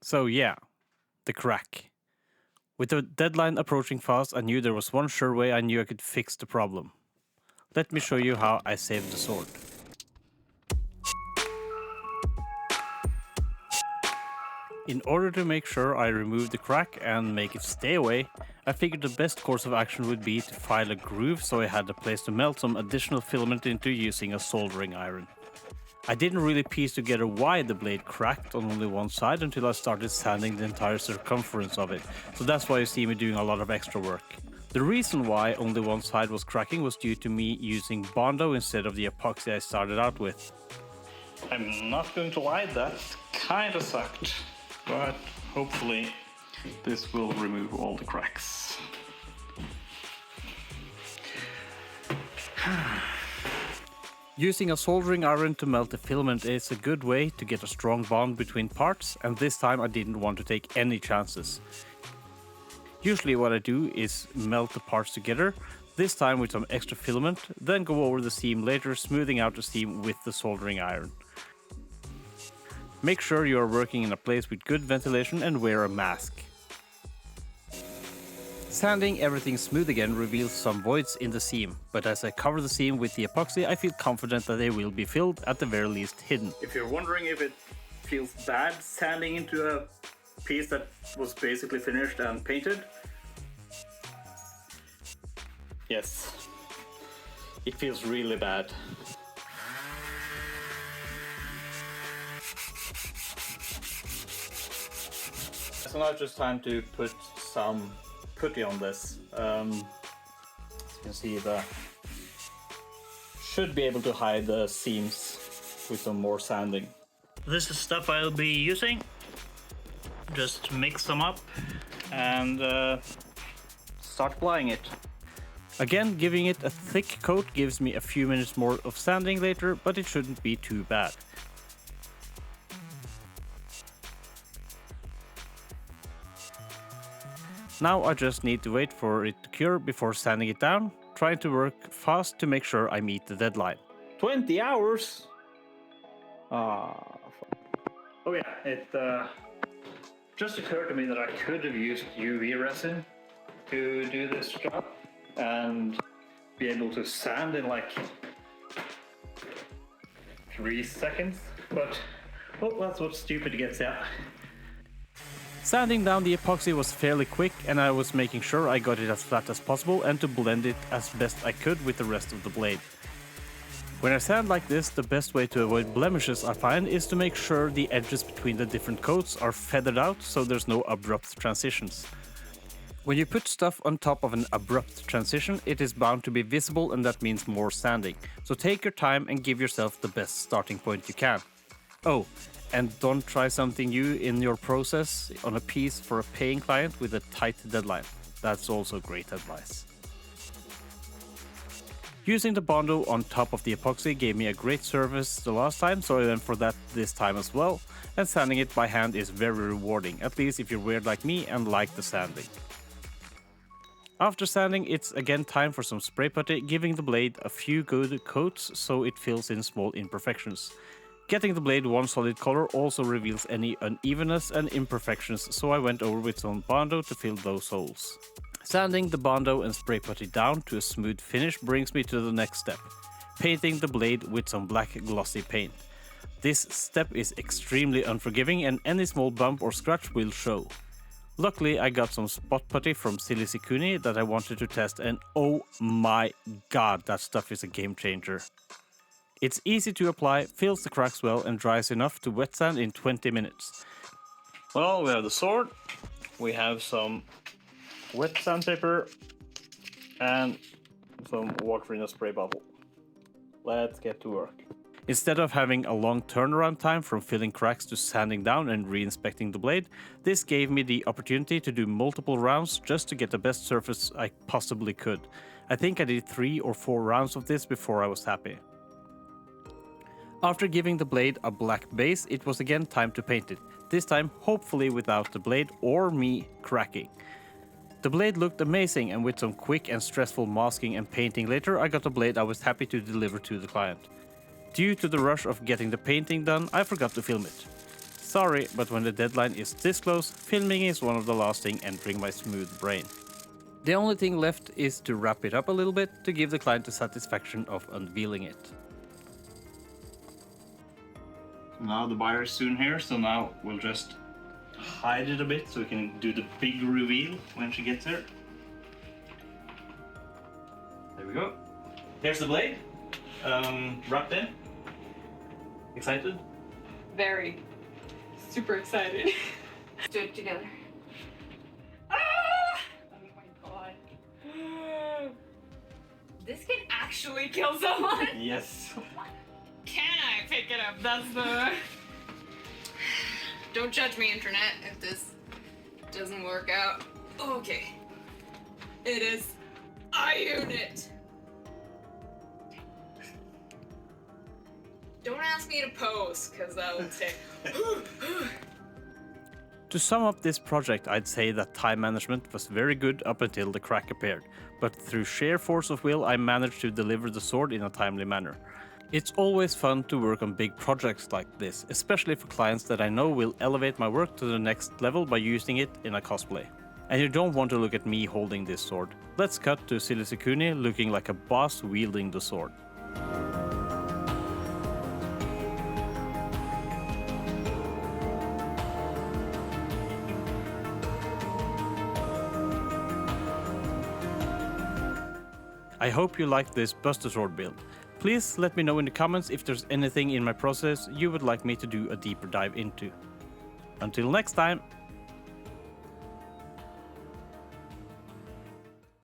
So yeah, the crack. With the deadline approaching fast, I knew there was one sure way I knew I could fix the problem. Let me show you how I saved the sword. In order to make sure I remove the crack and make it stay away, I figured the best course of action would be to file a groove so I had a place to melt some additional filament into using a soldering iron. I didn't really piece together why the blade cracked on only one side until I started sanding the entire circumference of it, so that's why you see me doing a lot of extra work. The reason why only one side was cracking was due to me using Bondo instead of the epoxy I started out with. I'm not going to lie, that kinda sucked, but hopefully this will remove all the cracks. Using a soldering iron to melt the filament is a good way to get a strong bond between parts, and this time I didn't want to take any chances. Usually what I do is melt the parts together, this time with some extra filament, then go over the seam later, smoothing out the seam with the soldering iron. Make sure you are working in a place with good ventilation and wear a mask. Sanding everything smooth again reveals some voids in the seam, but as I cover the seam with the epoxy, I feel confident that they will be filled, at the very least hidden. If you're wondering if it feels bad sanding into a piece that was basically finished and painted, yes, it feels really bad. So now it's just time to put some putty on this. As you can see, should be able to hide the seams with some more sanding. This is stuff I'll be using. Just mix them up and start applying it. Again, giving it a thick coat gives me a few minutes more of sanding later, but it shouldn't be too bad. Now I just need to wait for it to cure before sanding it down, trying to work fast to make sure I meet the deadline. 20 hours? Oh yeah, it just occurred to me that I could have used UV resin to do this job and be able to sand in like 3 seconds, but well, that's what stupid gets out. Sanding down the epoxy was fairly quick, and I was making sure I got it as flat as possible and to blend it as best I could with the rest of the blade. When I sand like this, the best way to avoid blemishes I find is to make sure the edges between the different coats are feathered out so there's no abrupt transitions. When you put stuff on top of an abrupt transition, it is bound to be visible, and that means more sanding. So take your time and give yourself the best starting point you can. Oh, and don't try something new in your process on a piece for a paying client with a tight deadline. That's also great advice. Using the Bondo on top of the epoxy gave me a great service the last time, so I went for that this time as well. And sanding it by hand is very rewarding, at least if you're weird like me and like the sanding. After sanding, it's again time for some spray putty, giving the blade a few good coats so it fills in small imperfections. Getting the blade one solid color also reveals any unevenness and imperfections, so I went over with some Bondo to fill those holes. Sanding the Bondo and spray putty down to a smooth finish brings me to the next step, painting the blade with some black glossy paint. This step is extremely unforgiving and any small bump or scratch will show. Luckily, I got some spot putty from Silly Sikuni that I wanted to test, and oh my god, that stuff is a game changer. It's easy to apply, fills the cracks well, and dries enough to wet sand in 20 minutes. Well, we have the sword, we have some wet sandpaper, and some water in a spray bottle. Let's get to work. Instead of having a long turnaround time from filling cracks to sanding down and re-inspecting the blade, this gave me the opportunity to do multiple rounds just to get the best surface I possibly could. I think I did 3 or 4 rounds of this before I was happy. After giving the blade a black base, it was again time to paint it, this time hopefully without the blade or me cracking. The blade looked amazing, and with some quick and stressful masking and painting later, I got a blade I was happy to deliver to the client. Due to the rush of getting the painting done, I forgot to film it. Sorry, but when the deadline is this close, filming is one of the last things entering my smooth brain. The only thing left is to wrap it up a little bit to give the client the satisfaction of unveiling it. Now the buyer is soon here, so now we'll just hide it a bit so we can do the big reveal when she gets here. There we go. Here's the blade, wrapped in. Excited? Very. Super excited. Let's do it together. Ah! Oh my god. This can actually kill someone. Yes. Can I pick it up? That's the... Don't judge me, internet, if this doesn't work out. Okay. It is a unit. Don't ask me to pose, because I would say... To sum up this project, I'd say that time management was very good up until the crack appeared, but through sheer force of will I managed to deliver the sword in a timely manner. It's always fun to work on big projects like this, especially for clients that I know will elevate my work to the next level by using it in a cosplay. And you don't want to look at me holding this sword. Let's cut to Silly Sekuni looking like a boss wielding the sword. I hope you liked this Buster Sword build. Please let me know in the comments if there's anything in my process you would like me to do a deeper dive into. Until next time!